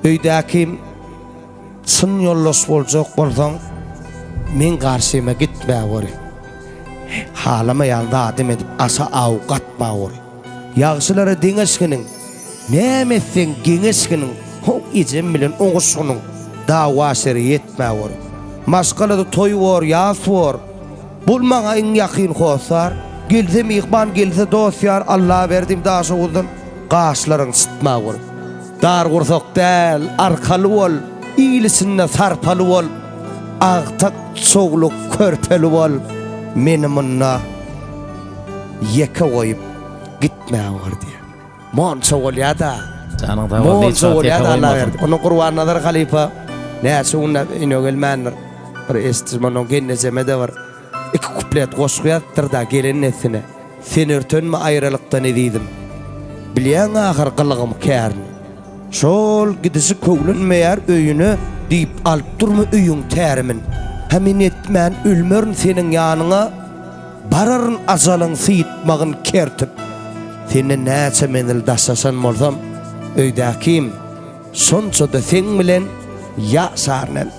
Öýdäkim syn ýoldaş boljak bolsaň men garşyma gitmä bori. Halama ýalda adem edip asa awgatma bori. Ýagşylara deňeşginiň, nämeseň geňeşginiň, ho ijem bilen oňuşgynyň dawa şery etmä bori. Maşgalada toý bor, ýas bor. Bulmaňa iň ýakyn hosar, gelse mihman gelse dostýar, Allah berdim daşy uldun, gaşlaryň sıtma bori. Dar gursak däl, arkaly bol, iýlisinde sarpaly bol, agtak sogluk körpeli bol. Meni munna yeke goýup gitmä berdi. Monça bolýa-da. Monça bolýa-da Allah berdi. Onu Qur'andadır halifa. Näçe unda inogelmändir. Bir estismanyň gennezeme de bar. İki kuplet goşgýatdyr da gelen nesine. Sen örtönme aýralykdan edidim. Bilýän ahir qylygym kärni. Şol gidişi köwlün meýär öýüne diýip alyp durma öýüň tärimin. Hemin etmän ölmörün senin ýanyňa bararyn ajalyň syýtmagyn kertip. Seni näçe menil daşasan bolsam, öýdäkim şonça-da sen bilen ýaşarnan.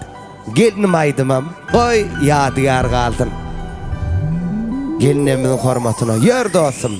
Gelnim aýdymam, goý ýadygar galdyn. Gelnemiň hormatyna ýer dostum.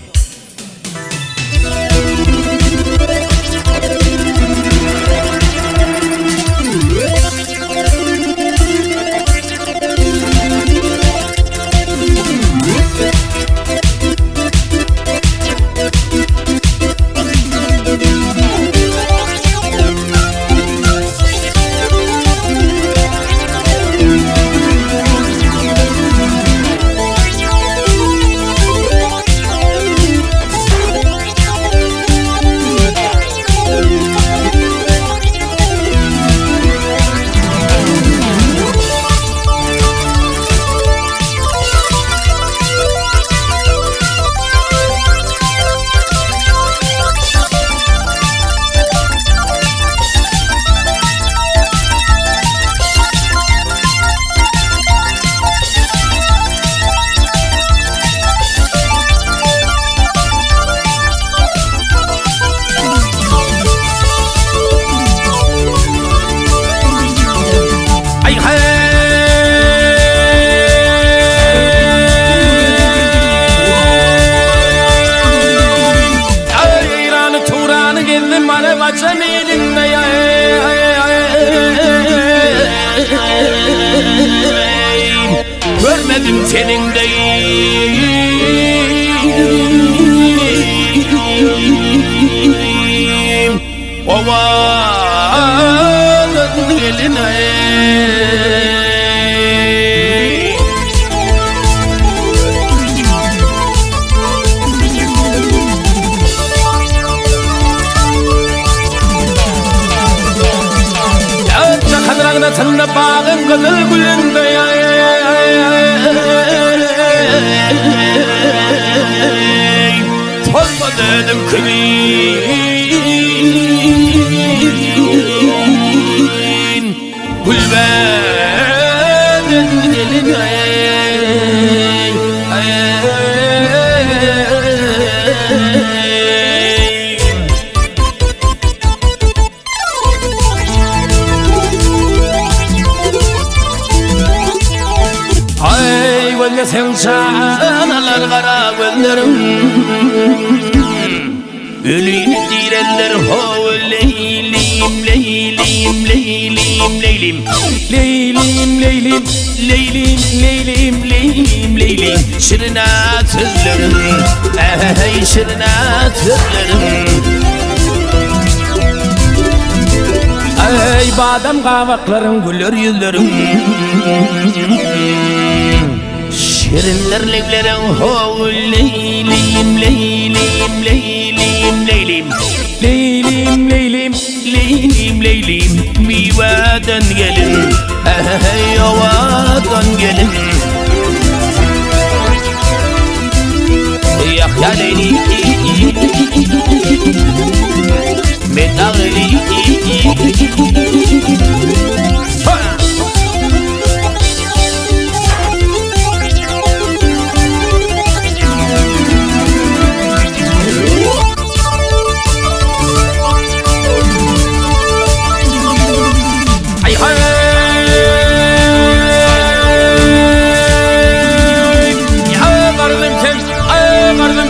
Görmedim senin deyim Ovalın eline Yağca kadragına tınla bağın kızıl gülünde Solmadım kılın Gülbenin eline Sen çanalar kara gözlerim Ölüyünü direnler ho leylim leylim leylim leylim Leylim leylim leylim leylim leylim leylim Şirinat sözlerim ey şirinat sözlerim Ey badem kavaklarım güller yüzlerim Şirinler levlerin ho leylim leylim leylim leylim Leylim leylim leylim leylim Mivadan gelin ey ovadan gelin Yahya leyli Medağli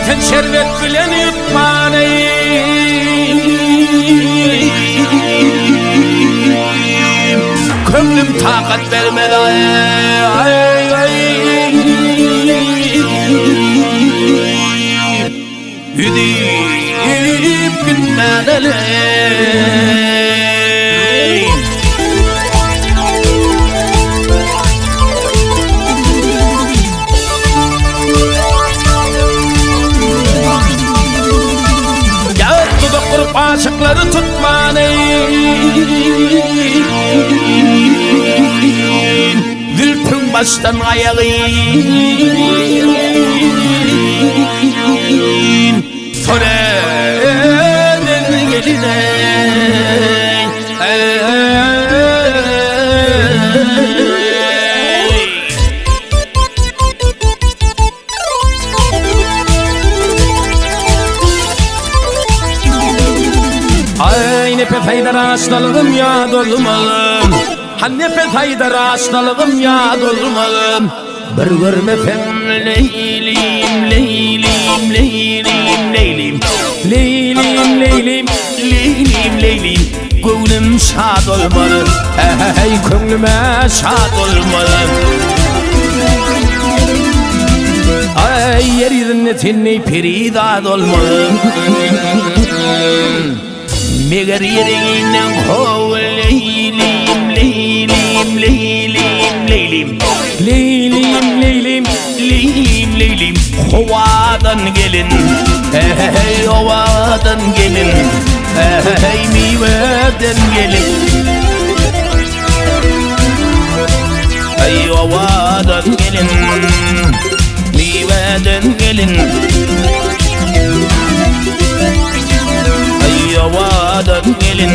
ten şerbet bilen yutmanı Kömlüm takat vermedi Üdeyip gitmedeli Yağıttı da kurup aşıkları tutmanı Gülpün baştan ayağı Törenin geline Ay ne pefeyder aşnalığım ya dolmalım Hanne pefeyder aşnalığım ya dolmalım Bir görmefem leylim leylim leylim leylim Leylim leylim leylim leylim Gönlüm şad olmalı Hey gönlüme şad olmalı Ay yerin tinni peridad olmalı Meğer yerinin hov leylim leylim leylim leylim Leylim leylim leylim leylim Hovadan gelin Hey hovadan gelin Hey meyveden gelin Hey hovadan gelin Meyveden gelin Hey hovadan gelin